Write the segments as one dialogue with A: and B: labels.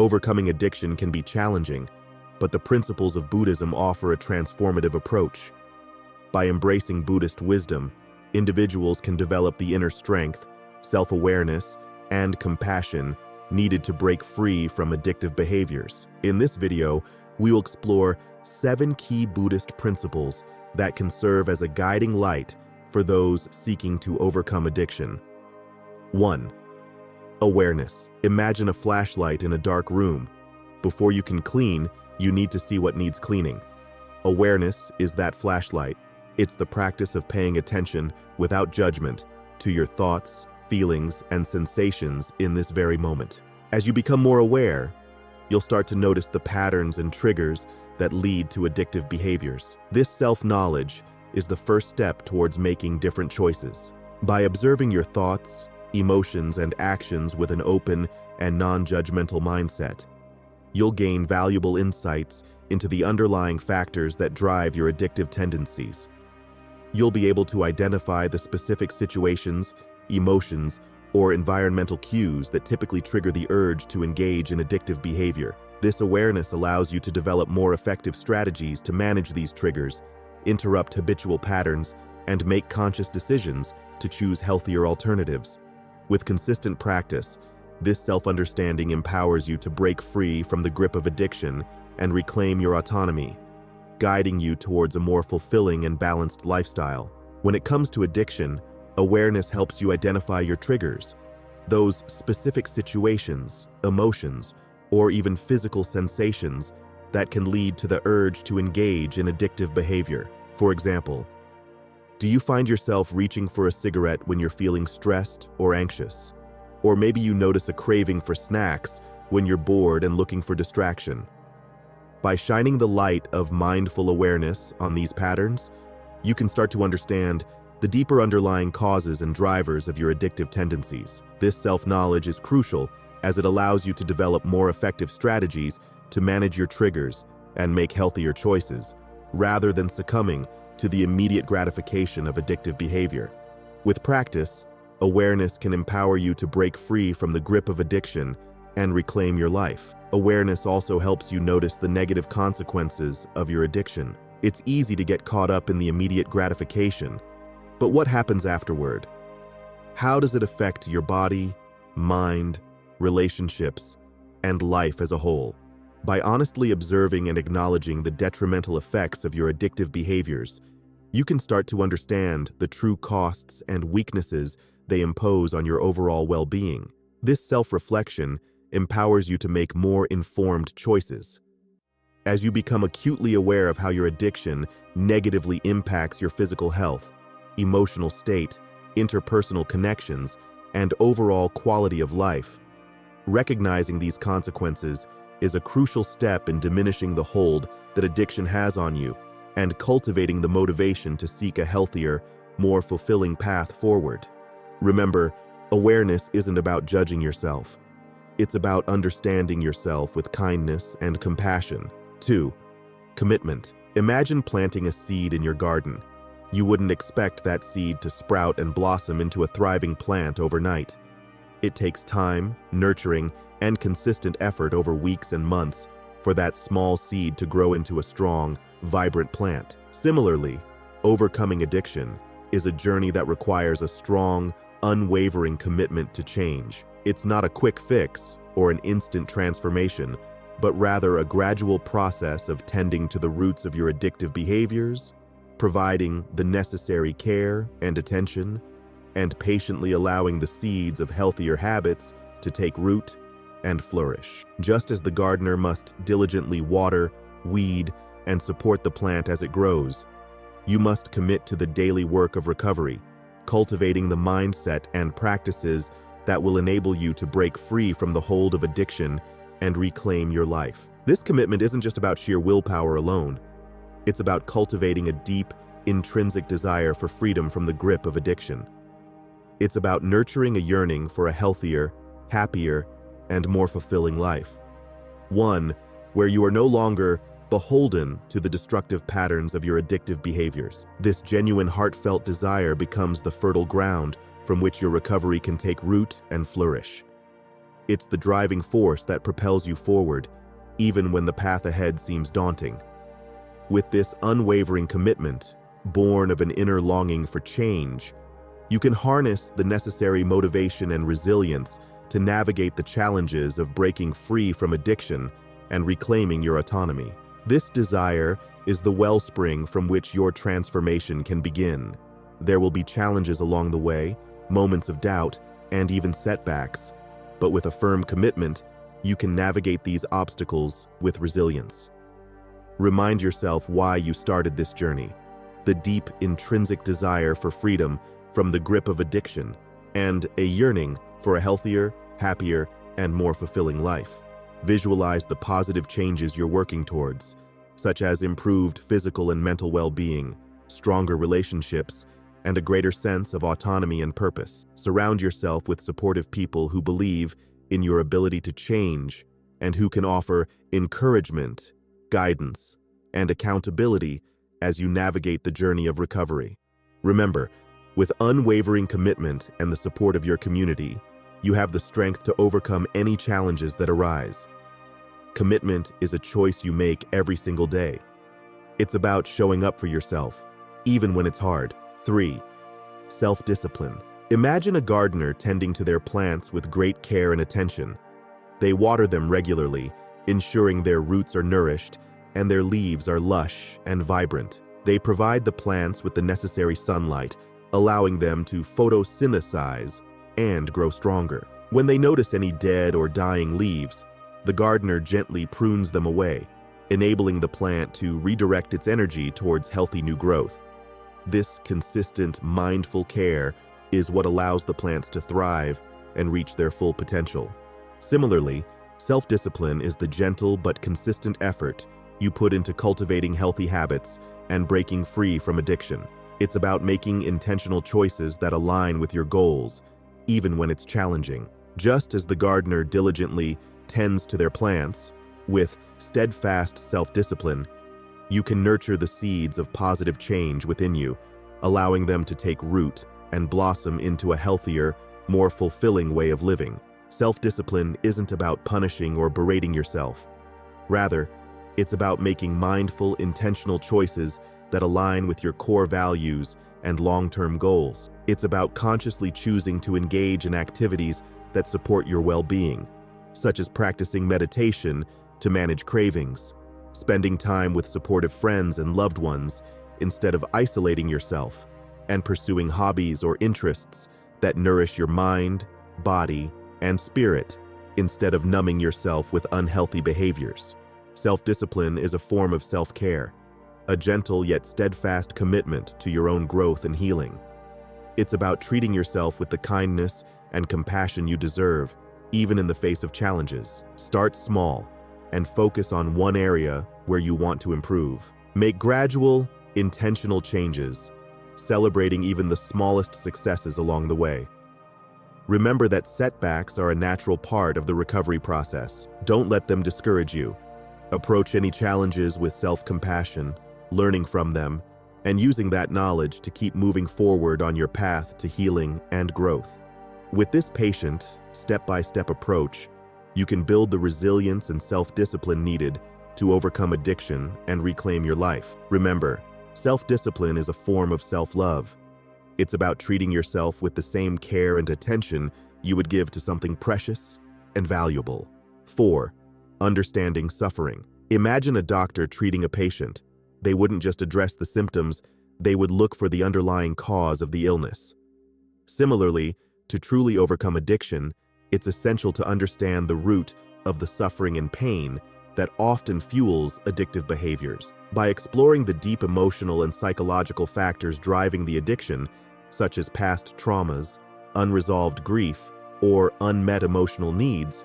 A: Overcoming addiction can be challenging, but the principles of Buddhism offer a transformative approach. By embracing Buddhist wisdom, individuals can develop the inner strength, self-awareness, and compassion needed to break free from addictive behaviors. In this video, we will explore 7 key Buddhist principles that can serve as a guiding light for those seeking to overcome addiction. 1. Awareness. Imagine a flashlight in a dark room. Before you can clean, you need to see what needs cleaning. Awareness is that flashlight. It's the practice of paying attention without judgment to your thoughts, feelings, and sensations in this very moment. As you become more aware, you'll start to notice the patterns and triggers that lead to addictive behaviors. This self-knowledge is the first step towards making different choices. By observing your thoughts, emotions, and actions with an open and non-judgmental mindset, you'll gain valuable insights into the underlying factors that drive your addictive tendencies. You'll be able to identify the specific situations, emotions, or environmental cues that typically trigger the urge to engage in addictive behavior. This awareness allows you to develop more effective strategies to manage these triggers, interrupt habitual patterns, and make conscious decisions to choose healthier alternatives. With consistent practice, this self-understanding empowers you to break free from the grip of addiction and reclaim your autonomy, guiding you towards a more fulfilling and balanced lifestyle. When it comes to addiction, awareness helps you identify your triggers, those specific situations, emotions, or even physical sensations that can lead to the urge to engage in addictive behavior. For example, do you find yourself reaching for a cigarette when you're feeling stressed or anxious? Or maybe you notice a craving for snacks when you're bored and looking for distraction. By shining the light of mindful awareness on these patterns, you can start to understand the deeper underlying causes and drivers of your addictive tendencies. This self-knowledge is crucial as it allows you to develop more effective strategies to manage your triggers and make healthier choices, rather than succumbing to the immediate gratification of addictive behavior. With practice, awareness can empower you to break free from the grip of addiction and reclaim your life. Awareness also helps you notice the negative consequences of your addiction. It's easy to get caught up in the immediate gratification, but what happens afterward? How does it affect your body, mind, relationships, and life as a whole? By honestly observing and acknowledging the detrimental effects of your addictive behaviors, you can start to understand the true costs and weaknesses they impose on your overall well-being. This self-reflection empowers you to make more informed choices. As you become acutely aware of how your addiction negatively impacts your physical health, emotional state, interpersonal connections, and overall quality of life, recognizing these consequences is a crucial step in diminishing the hold that addiction has on you and cultivating the motivation to seek a healthier, more fulfilling path forward. Remember, awareness isn't about judging yourself. It's about understanding yourself with kindness and compassion. 2. Commitment. Imagine planting a seed in your garden. You wouldn't expect that seed to sprout and blossom into a thriving plant overnight. It takes time, nurturing, and consistent effort over weeks and months for that small seed to grow into a strong, vibrant plant. Similarly, overcoming addiction is a journey that requires a strong, unwavering commitment to change. It's not a quick fix or an instant transformation, but rather a gradual process of tending to the roots of your addictive behaviors, providing the necessary care and attention, and patiently allowing the seeds of healthier habits to take root and flourish. Just as the gardener must diligently water, weed, and support the plant as it grows, you must commit to the daily work of recovery, cultivating the mindset and practices that will enable you to break free from the hold of addiction and reclaim your life. This commitment isn't just about sheer willpower alone. It's about cultivating a deep, intrinsic desire for freedom from the grip of addiction. It's about nurturing a yearning for a healthier, happier, and more fulfilling life. One where you are no longer beholden to the destructive patterns of your addictive behaviors. This genuine, heartfelt desire becomes the fertile ground from which your recovery can take root and flourish. It's the driving force that propels you forward, even when the path ahead seems daunting. With this unwavering commitment, born of an inner longing for change, you can harness the necessary motivation and resilience to navigate the challenges of breaking free from addiction and reclaiming your autonomy. This desire is the wellspring from which your transformation can begin. There will be challenges along the way, moments of doubt, and even setbacks, but with a firm commitment, you can navigate these obstacles with resilience. Remind yourself why you started this journey: the deep, intrinsic desire for freedom from the grip of addiction, and a yearning for a healthier, happier, and more fulfilling life. Visualize the positive changes you're working towards, such as improved physical and mental well-being, stronger relationships, and a greater sense of autonomy and purpose. Surround yourself with supportive people who believe in your ability to change and who can offer encouragement, guidance, and accountability as you navigate the journey of recovery. Remember, with unwavering commitment and the support of your community, you have the strength to overcome any challenges that arise. Commitment is a choice you make every single day. It's about showing up for yourself, even when it's hard. 3. Self-discipline. Imagine a gardener tending to their plants with great care and attention. They water them regularly, ensuring their roots are nourished and their leaves are lush and vibrant. They provide the plants with the necessary sunlight, allowing them to photosynthesize and grow stronger. When they notice any dead or dying leaves, the gardener gently prunes them away, enabling the plant to redirect its energy towards healthy new growth. This consistent, mindful care is what allows the plants to thrive and reach their full potential. Similarly, self-discipline is the gentle but consistent effort you put into cultivating healthy habits and breaking free from addiction. It's about making intentional choices that align with your goals, even when it's challenging. Just as the gardener diligently tends to their plants, with steadfast self-discipline, you can nurture the seeds of positive change within you, allowing them to take root and blossom into a healthier, more fulfilling way of living. Self-discipline isn't about punishing or berating yourself. Rather, it's about making mindful, intentional choices that align with your core values and long-term goals. It's about consciously choosing to engage in activities that support your well-being, such as practicing meditation to manage cravings, spending time with supportive friends and loved ones instead of isolating yourself, and pursuing hobbies or interests that nourish your mind, body, and spirit instead of numbing yourself with unhealthy behaviors. Self-discipline is a form of self-care, a gentle yet steadfast commitment to your own growth and healing. It's about treating yourself with the kindness and compassion you deserve, even in the face of challenges. Start small and focus on one area where you want to improve. Make gradual, intentional changes, celebrating even the smallest successes along the way. Remember that setbacks are a natural part of the recovery process. Don't let them discourage you. Approach any challenges with self-compassion, learning from them, and using that knowledge to keep moving forward on your path to healing and growth. With this patient, step-by-step approach, you can build the resilience and self-discipline needed to overcome addiction and reclaim your life. Remember, self-discipline is a form of self-love. It's about treating yourself with the same care and attention you would give to something precious and valuable. 4. Understanding suffering. Imagine a doctor treating a patient. They wouldn't just address the symptoms, they would look for the underlying cause of the illness. Similarly, to truly overcome addiction, it's essential to understand the root of the suffering and pain that often fuels addictive behaviors. By exploring the deep emotional and psychological factors driving the addiction, such as past traumas, unresolved grief, or unmet emotional needs,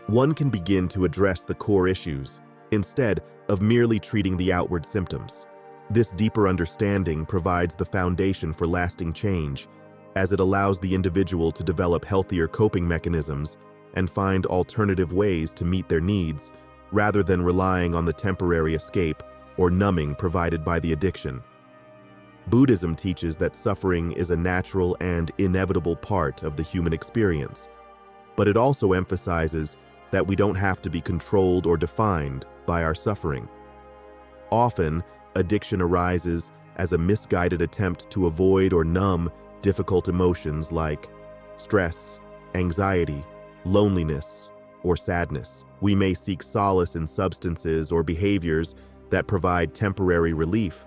A: one can begin to address the core issues, instead of merely treating the outward symptoms. This deeper understanding provides the foundation for lasting change, as it allows the individual to develop healthier coping mechanisms and find alternative ways to meet their needs, rather than relying on the temporary escape or numbing provided by the addiction. Buddhism teaches that suffering is a natural and inevitable part of the human experience, but it also emphasizes that we don't have to be controlled or defined by our suffering. Often, addiction arises as a misguided attempt to avoid or numb difficult emotions like stress, anxiety, loneliness, or sadness. We may seek solace in substances or behaviors that provide temporary relief,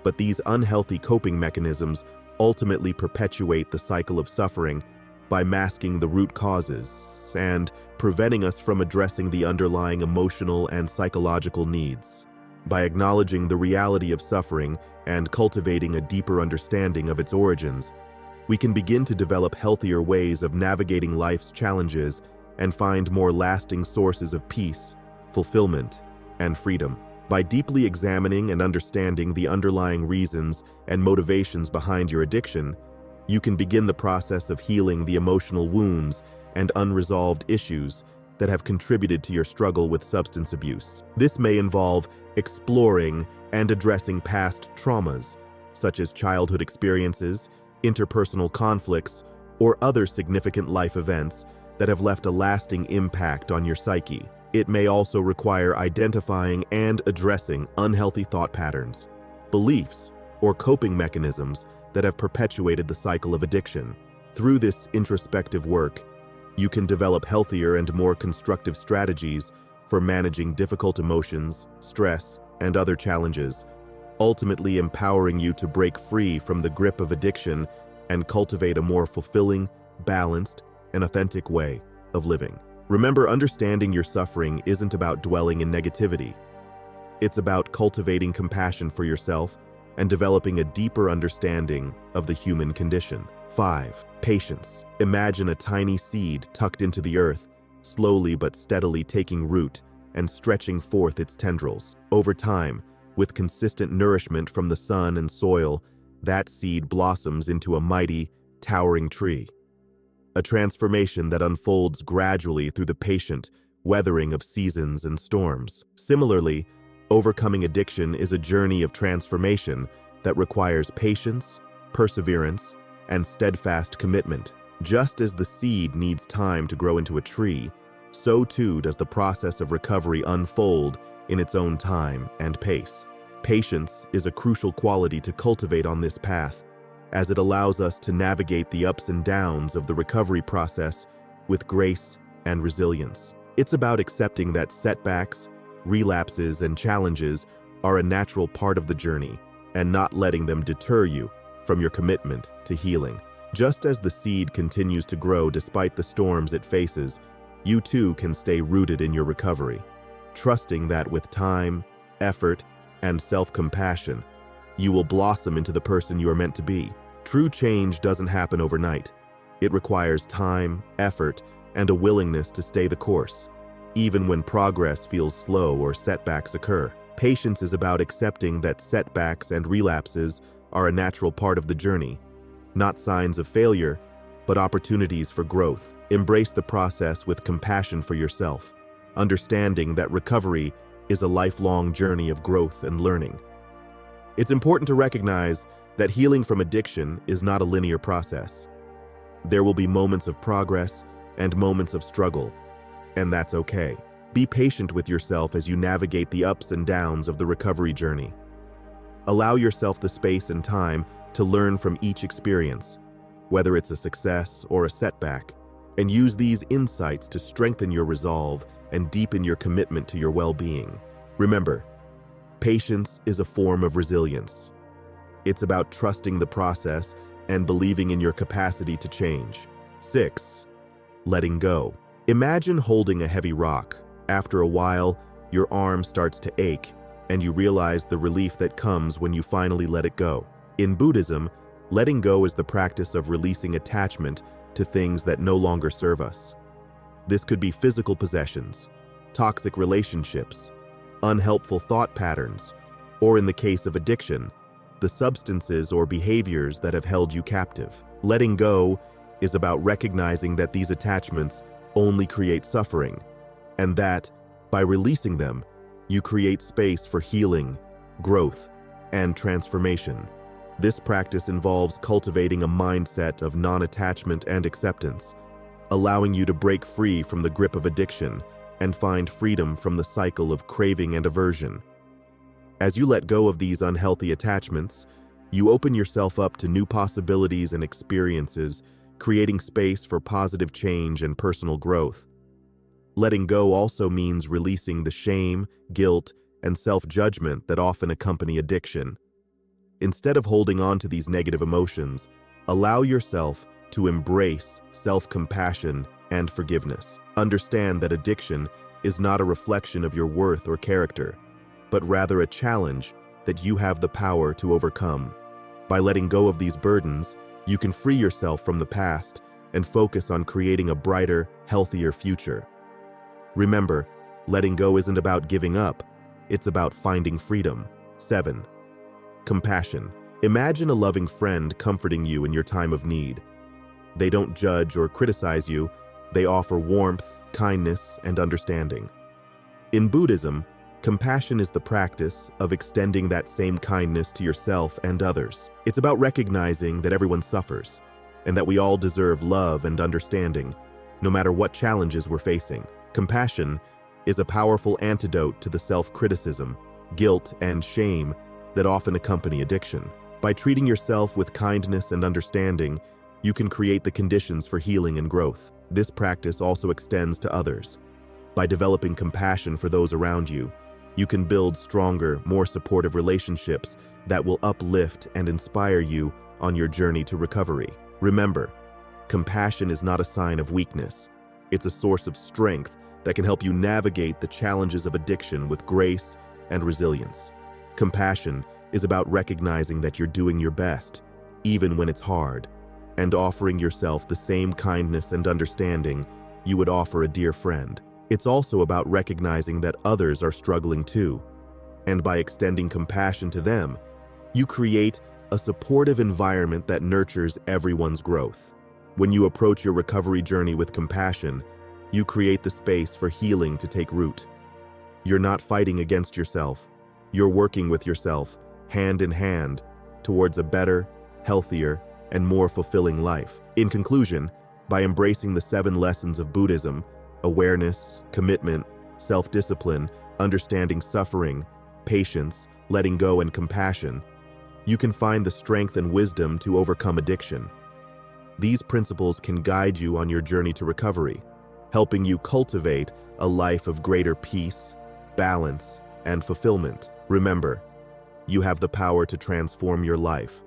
A: but these unhealthy coping mechanisms ultimately perpetuate the cycle of suffering by masking the root causes and preventing us from addressing the underlying emotional and psychological needs. By acknowledging the reality of suffering and cultivating a deeper understanding of its origins, we can begin to develop healthier ways of navigating life's challenges and find more lasting sources of peace, fulfillment, and freedom. By deeply examining and understanding the underlying reasons and motivations behind your addiction, you can begin the process of healing the emotional wounds and unresolved issues that have contributed to your struggle with substance abuse. This may involve exploring and addressing past traumas, such as childhood experiences, interpersonal conflicts, or other significant life events that have left a lasting impact on your psyche. It may also require identifying and addressing unhealthy thought patterns, beliefs, or coping mechanisms that have perpetuated the cycle of addiction. Through this introspective work, you can develop healthier and more constructive strategies for managing difficult emotions, stress, and other challenges, ultimately empowering you to break free from the grip of addiction and cultivate a more fulfilling, balanced, and authentic way of living. Remember, understanding your suffering isn't about dwelling in negativity. It's about cultivating compassion for yourself and developing a deeper understanding of the human condition. 5. Patience. Imagine a tiny seed tucked into the earth, slowly but steadily taking root and stretching forth its tendrils. Over time, with consistent nourishment from the sun and soil, that seed blossoms into a mighty, towering tree. A transformation that unfolds gradually through the patient weathering of seasons and storms. Similarly, overcoming addiction is a journey of transformation that requires patience, perseverance, and steadfast commitment. Just as the seed needs time to grow into a tree, so too does the process of recovery unfold in its own time and pace. Patience is a crucial quality to cultivate on this path, as it allows us to navigate the ups and downs of the recovery process with grace and resilience. It's about accepting that setbacks, relapses, and challenges are a natural part of the journey and not letting them deter you from your commitment to healing. Just as the seed continues to grow despite the storms it faces, you too can stay rooted in your recovery, trusting that with time, effort, and self-compassion, you will blossom into the person you are meant to be. True change doesn't happen overnight. It requires time, effort, and a willingness to stay the course, even when progress feels slow or setbacks occur. Patience is about accepting that setbacks and relapses are a natural part of the journey, not signs of failure, but opportunities for growth. Embrace the process with compassion for yourself, understanding that recovery is a lifelong journey of growth and learning. It's important to recognize that healing from addiction is not a linear process. There will be moments of progress and moments of struggle, and that's okay. Be patient with yourself as you navigate the ups and downs of the recovery journey. Allow yourself the space and time to learn from each experience, whether it's a success or a setback, and use these insights to strengthen your resolve and deepen your commitment to your well-being. Remember, patience is a form of resilience. It's about trusting the process and believing in your capacity to change. 6. Letting go. Imagine holding a heavy rock. After a while, your arm starts to ache, and you realize the relief that comes when you finally let it go. In Buddhism, letting go is the practice of releasing attachment to things that no longer serve us. This could be physical possessions, toxic relationships, unhelpful thought patterns, or in the case of addiction, the substances or behaviors that have held you captive. Letting go is about recognizing that these attachments only create suffering, and that, by releasing them, you create space for healing, growth, and transformation. This practice involves cultivating a mindset of non-attachment and acceptance, allowing you to break free from the grip of addiction and find freedom from the cycle of craving and aversion. As you let go of these unhealthy attachments, you open yourself up to new possibilities and experiences, creating space for positive change and personal growth. Letting go also means releasing the shame, guilt, and self-judgment that often accompany addiction. Instead of holding on to these negative emotions, allow yourself to embrace self-compassion and forgiveness. Understand that addiction is not a reflection of your worth or character, but rather a challenge that you have the power to overcome. By letting go of these burdens, you can free yourself from the past and focus on creating a brighter, healthier future. Remember, letting go isn't about giving up, it's about finding freedom. 7. Compassion. Imagine a loving friend comforting you in your time of need. They don't judge or criticize you, they offer warmth, kindness, and understanding. In Buddhism, compassion is the practice of extending that same kindness to yourself and others. It's about recognizing that everyone suffers, and that we all deserve love and understanding, no matter what challenges we're facing. Compassion is a powerful antidote to the self-criticism, guilt, and shame that often accompany addiction. By treating yourself with kindness and understanding, you can create the conditions for healing and growth. This practice also extends to others. By developing compassion for those around you, you can build stronger, more supportive relationships that will uplift and inspire you on your journey to recovery. Remember, compassion is not a sign of weakness. It's a source of strength that can help you navigate the challenges of addiction with grace and resilience. Compassion is about recognizing that you're doing your best, even when it's hard, and offering yourself the same kindness and understanding you would offer a dear friend. It's also about recognizing that others are struggling too, and by extending compassion to them, you create a supportive environment that nurtures everyone's growth. When you approach your recovery journey with compassion, you create the space for healing to take root. You're not fighting against yourself. You're working with yourself, hand in hand, towards a better, healthier, and more fulfilling life. In conclusion, by embracing the 7 lessons of Buddhism, awareness, commitment, self-discipline, understanding suffering, patience, letting go, and compassion, you can find the strength and wisdom to overcome addiction. These principles can guide you on your journey to recovery, helping you cultivate a life of greater peace, balance, and fulfillment. Remember, you have the power to transform your life,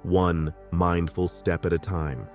A: one mindful step at a time.